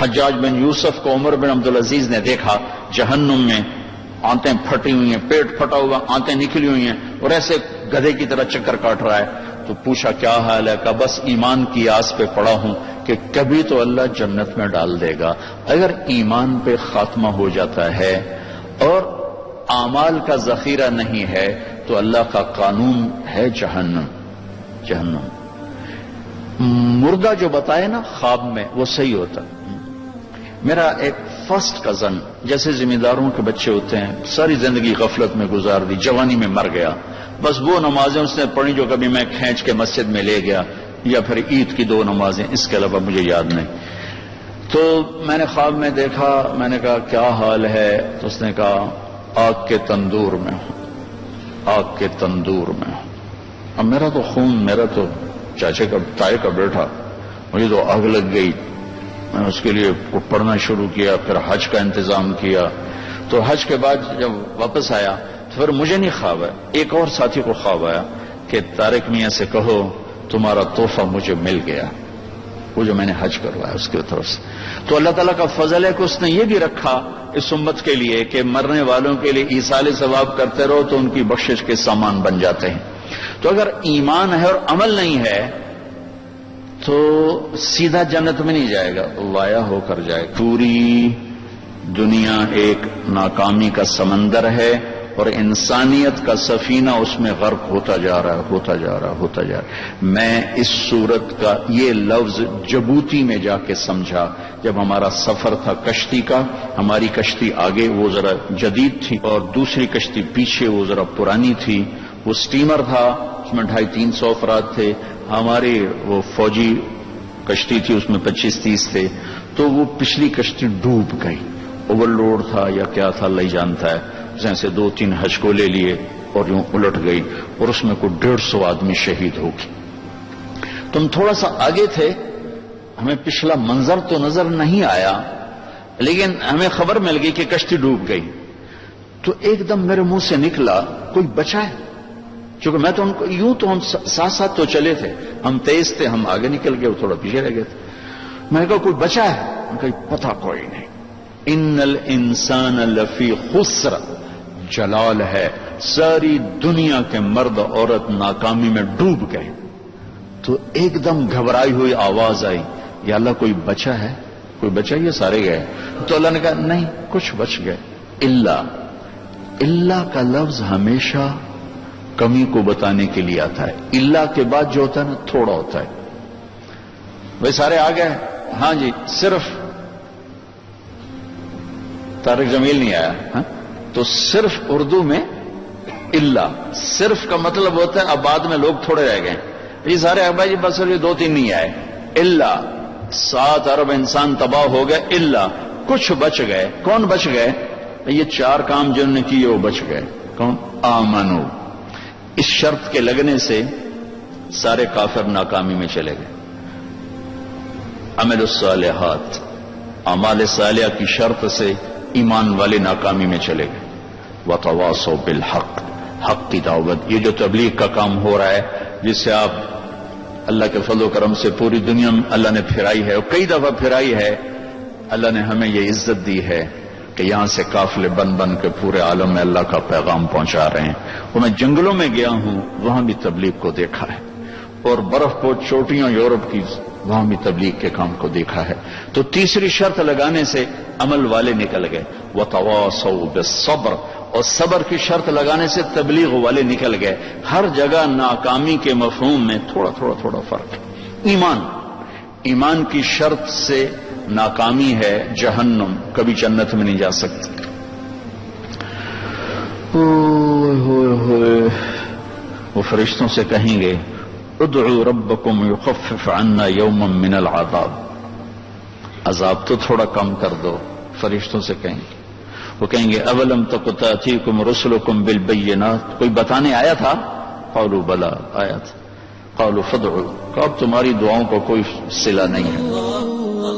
حجاج بن یوسف کو عمر بن عبدالعزیز نے دیکھا جہنم میں، آنتیں پھٹی ہوئی ہیں، پیٹ پھٹا ہوا، آنتیں نکلی ہوئی ہیں، اور ایسے گدھے کی طرح چکر کاٹ رہا ہے. تو پوچھا کیا حال ہے؟ کہا بس ایمان کی آس پہ پڑا ہوں کہ کبھی تو اللہ جنت میں ڈال دے گا. اگر ایمان پہ خاتمہ ہو جاتا ہے اور اعمال کا ذخیرہ نہیں ہے تو اللہ کا قانون ہے جہنم. جہنم مردہ جو بتائے نا خواب میں وہ صحیح ہوتا. میرا ایک فرسٹ کزن، جیسے ذمہ داروں کے بچے ہوتے ہیں، ساری زندگی غفلت میں گزار دی، جوانی میں مر گیا. بس وہ نمازیں اس نے پڑھی جو کبھی میں کھینچ کے مسجد میں لے گیا، یا پھر عید کی 2 نمازیں، اس کے علاوہ مجھے یاد نہیں. تو میں نے خواب میں دیکھا، میں نے کہا کیا حال ہے؟ تو اس نے کہا آگ کے تندور میں ہوں، آگ کے تندور میں ہوں. اب میرا تو خون، میرا تو چاچے کا تائے کا بیٹا، مجھے تو آگ لگ گئی. میں نے اس کے لیے پڑھنا شروع کیا، پھر حج کا انتظام کیا. تو حج کے بعد جب واپس آیا تو پھر مجھے نہیں خواب آیا، ایک اور ساتھی کو خواب آیا کہ طارق میاں سے کہو تمہارا تحفہ مجھے مل گیا، وہ جو میں نے حج کروایا اس کی طرف سے. تو اللہ تعالیٰ کا فضل ہے کہ اس نے یہ بھی رکھا اس امت کے لیے کہ مرنے والوں کے لیے ایصال ثواب کرتے رہو تو ان کی بخشش کے سامان بن جاتے ہیں. تو اگر ایمان ہے اور عمل نہیں ہے تو سیدھا جنت میں نہیں جائے گا، وایا ہو کر جائے گا. پوری دنیا ایک ناکامی کا سمندر ہے اور انسانیت کا سفینہ اس میں غرق ہوتا جا رہا ہے، ہوتا جا رہا، ہوتا جا رہا. میں اس صورت کا یہ لفظ جبوتی میں جا کے سمجھا جب ہمارا سفر تھا کشتی کا. ہماری کشتی آگے وہ ذرا جدید تھی اور دوسری کشتی پیچھے وہ ذرا پرانی تھی. وہ سٹیمر تھا، اس میں 250-300 افراد تھے. ہماری وہ فوجی کشتی تھی، اس میں 25-30 تھے. تو وہ پچھلی کشتی ڈوب گئی، اوور لوڈ تھا یا کیا تھا اللہ ہی جانتا ہے. جیسے 2-3 ہچکو لے لیے اور یوں الٹ گئی اور اس میں کوئی 150 آدمی شہید ہو گئے. تم تھوڑا سا آگے تھے، ہمیں پچھلا منظر تو نظر نہیں آیا لیکن ہمیں خبر مل گئی کہ کشتی ڈوب گئی. تو ایک دم میرے منہ سے نکلا کوئی بچا ہے، چونکہ میں تو ان کو یوں تو ہم ساتھ ساتھ تو چلے تھے، ہم تیز تھے، ہم آگے نکل گئے، وہ تھوڑا پیچھے رہ گئے تھے. میں نے کہا کوئی بچا ہے؟ میں نے کہا پتہ کوئی نہیں. ان الانسان لفی خسر، جلال ہے، ساری دنیا کے مرد عورت ناکامی میں ڈوب گئے. تو ایک دم گھبرائی ہوئی آواز آئی، یا اللہ کوئی بچا ہے؟ کوئی بچا؟ یہ سارے گئے. تو اللہ نے کہا نہیں کچھ بچ گئے. اللہ کا لفظ ہمیشہ کمی کو بتانے کے لیے آتا ہے. اللہ کے بعد جو ہوتا ہے نا تھوڑا ہوتا ہے. وہ سارے آ گئے؟ ہاں جی، صرف طارق جمیل نہیں آیا. ہاں تو صرف اردو میں اللہ، صرف کا مطلب ہوتا ہے اب بعد میں لوگ تھوڑے رہ گئے. یہ سارے ابا جی بس یہ 2-3 نہیں آئے. اللہ 7 ارب انسان تباہ ہو گئے، اللہ کچھ بچ گئے. کون بچ گئے؟ یہ 4 کام جنہوں نے کیے وہ بچ گئے. کون؟ آمنو. اس شرط کے لگنے سے سارے کافر ناکامی میں چلے گئے. عمل الصالحات، اعمال صالحہ کی شرط سے ایمان والے ناکامی میں چلے گئے. وتواصوا بالحق، حق کی دعوت. یہ جو تبلیغ کا کام ہو رہا ہے جس سے آپ اللہ کے فضل و کرم سے پوری دنیا میں اللہ نے پھرائی ہے اور کئی دفعہ پھرائی ہے. اللہ نے ہمیں یہ عزت دی ہے کہ یہاں سے قافلے بن بن کے پورے عالم میں اللہ کا پیغام پہنچا رہے ہیں. اور میں جنگلوں میں گیا ہوں، وہاں بھی تبلیغ کو دیکھا ہے، اور برف پوش چوٹیاں یورپ کی، وہاں بھی تبلیغ کے کام کو دیکھا ہے. تو تیسری شرط لگانے سے عمل والے نکل گئے. وتواصوا بالصبر، اور صبر کی شرط لگانے سے تبلیغ والے نکل گئے. ہر جگہ ناکامی کے مفہوم میں تھوڑا تھوڑا تھوڑا فرق ہے. ایمان کی شرط سے ناکامی ہے جہنم، کبھی جنت میں نہیں جا سکتے. وہ فرشتوں سے کہیں گے ادعوا ربکم یخفف عنا یوما من العذاب، عذاب تو تھوڑا کم کر دو. فرشتوں سے کہیں گے. وہ کہیں گے اولم تک تأتیکم رسلکم بالبینات، کوئی بتانے آیا تھا؟ قالوا بلا، آیا تھا. قالوا فادعوا، کہ اب تمہاری دعاؤں کو کوئی صلہ نہیں ہے.